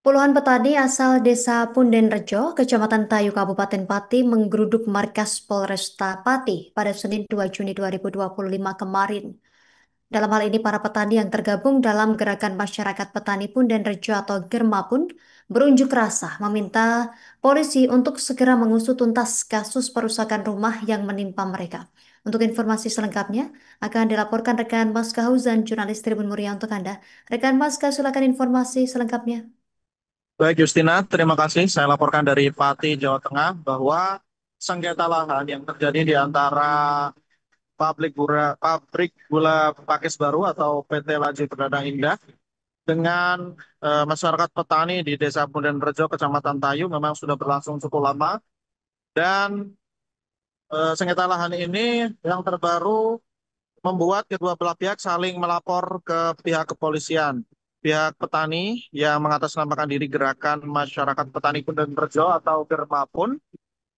Puluhan petani asal Desa Pundenrejo, Kecamatan Tayu, Kabupaten Pati menggeruduk markas Polresta Pati pada Senin 2 Juni 2025 kemarin. Dalam hal ini, para petani yang tergabung dalam Gerakan Masyarakat Petani Pundenrejo atau GERMA pun berunjuk rasa meminta polisi untuk segera mengusut tuntas kasus perusakan rumah yang menimpa mereka. Untuk informasi selengkapnya akan dilaporkan rekan Mas Kahuzan, jurnalis Tribun Muria untuk Anda. Rekan Mas, silakan informasi selengkapnya. Baik, Justina, terima kasih. Saya laporkan dari Pati, Jawa Tengah, bahwa sengketa lahan yang terjadi di antara pabrik gula Pakis Baru atau PT Laji Perdana Indah dengan masyarakat petani di Desa Pundenrejo, Kecamatan Tayu memang sudah berlangsung cukup lama. Dan sengketa lahan ini yang terbaru membuat kedua belah pihak saling melapor ke pihak kepolisian. Pihak petani yang mengatasnamakan diri Gerakan Masyarakat Petani Pundenrejo atau GERMA pun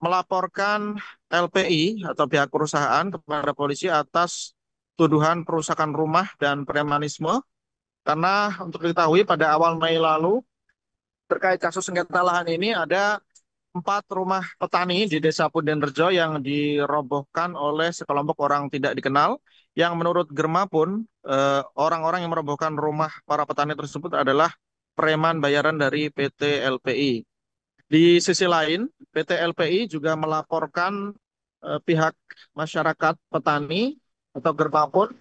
melaporkan LPI atau pihak perusahaan kepada polisi atas tuduhan perusakan rumah dan premanisme. Karena untuk diketahui pada awal Mei lalu terkait kasus sengketa lahan ini ada 4 rumah petani di Desa Pundenrejo yang dirobohkan oleh sekelompok orang tidak dikenal, yang menurut Germa pun orang-orang yang merobohkan rumah para petani tersebut adalah preman bayaran dari PT LPI. Di sisi lain, PT LPI juga melaporkan pihak masyarakat petani atau Germa pun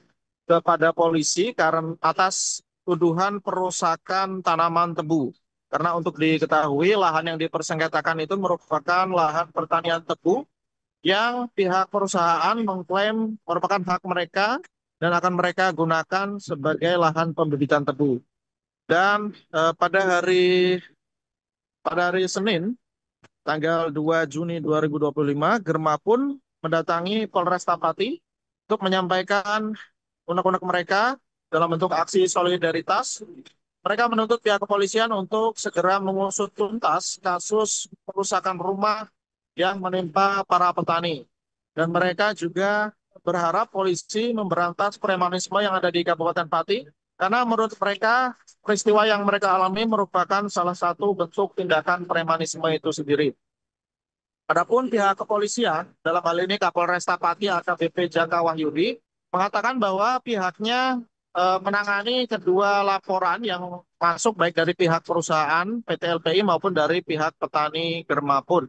kepada polisi karena atas tuduhan perusakan tanaman tebu. Karena untuk diketahui lahan yang dipersengketakan itu merupakan lahan pertanian tebu yang pihak perusahaan mengklaim merupakan hak mereka dan akan mereka gunakan sebagai lahan pembibitan tebu. Dan pada hari Senin tanggal 2 Juni 2025, Germa pun mendatangi Polresta Pati untuk menyampaikan unek-unek mereka dalam bentuk aksi solidaritas. Mereka menuntut pihak kepolisian untuk segera mengusut tuntas kasus perusakan rumah yang menimpa para petani. Dan mereka juga berharap polisi memberantas premanisme yang ada di Kabupaten Pati, karena menurut mereka peristiwa yang mereka alami merupakan salah satu bentuk tindakan premanisme itu sendiri. Adapun pihak kepolisian, dalam hal ini Kapolresta Pati AKBP Jaka Wahyudi, mengatakan bahwa pihaknya menangani kedua laporan yang masuk baik dari pihak perusahaan PT LPI maupun dari pihak petani Germa pun.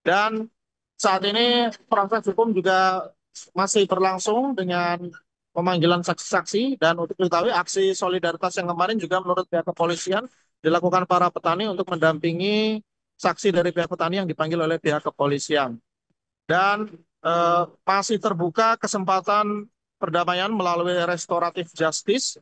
Dan saat ini proses hukum juga masih berlangsung dengan pemanggilan saksi-saksi, dan untuk diketahui aksi solidaritas yang kemarin juga menurut pihak kepolisian dilakukan para petani untuk mendampingi saksi dari pihak petani yang dipanggil oleh pihak kepolisian. Dan masih terbuka kesempatan perdamaian melalui restoratif justice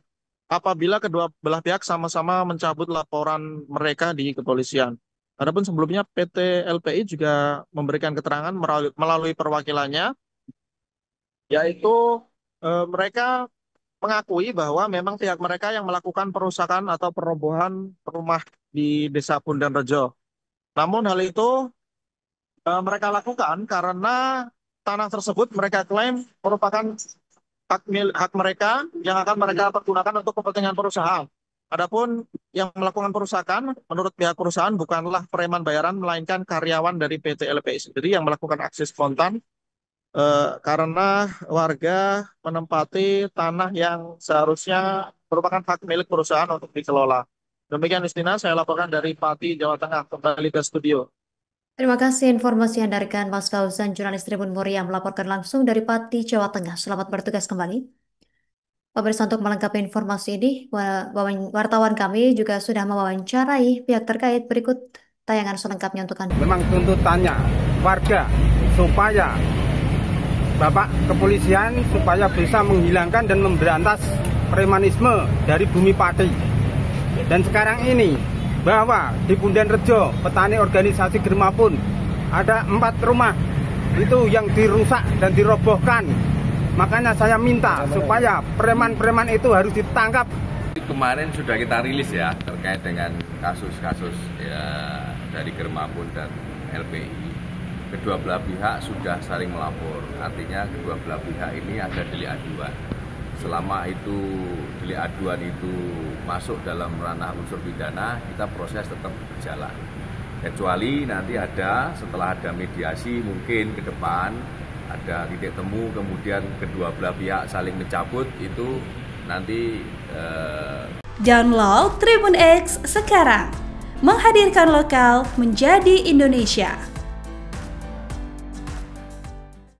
apabila kedua belah pihak sama-sama mencabut laporan mereka di kepolisian. Adapun sebelumnya PT LPI juga memberikan keterangan melalui perwakilannya, yaitu mereka mengakui bahwa memang pihak mereka yang melakukan perusakan atau perobohan rumah di Desa Pundenrejo. Namun hal itu mereka lakukan karena tanah tersebut mereka klaim merupakan hak mereka yang akan mereka pergunakan untuk kepentingan perusahaan. Adapun yang melakukan perusakan, menurut pihak perusahaan bukanlah preman bayaran, melainkan karyawan dari PT LPI sendiri yang melakukan aksi spontan karena warga menempati tanah yang seharusnya merupakan hak milik perusahaan untuk dikelola. Demikian Justina, saya laporkan dari Pati, Jawa Tengah, kembali ke studio. Terima kasih informasi yang dari Mas Fauzan, jurnalis Tribun Muria melaporkan langsung dari Pati, Jawa Tengah. Selamat bertugas kembali. Pemirsa, untuk melengkapi informasi ini, wartawan kami juga sudah mewawancarai pihak terkait. Berikut tayangan selengkapnya untuk Anda. Memang tuntutannya warga supaya Bapak Kepolisian supaya bisa menghilangkan dan memberantas premanisme dari bumi Pati. Dan sekarang ini bahwa di Pundenrejo petani organisasi Germa pun ada 4 rumah itu yang dirusak dan dirobohkan. Makanya saya minta supaya preman-preman itu harus ditangkap. Kemarin sudah kita rilis ya terkait dengan kasus-kasus ya, dari Germa pun dan LPI. Kedua belah pihak sudah saling melapor, artinya kedua belah pihak ini ada delik aduan. selama itu delik aduan itu masuk dalam ranah unsur pidana, kita proses tetap berjalan. Kecuali nanti setelah ada mediasi mungkin ke depan ada titik temu, kemudian kedua belah pihak saling mencabut, itu nanti Download Tribun X sekarang, menghadirkan lokal menjadi Indonesia.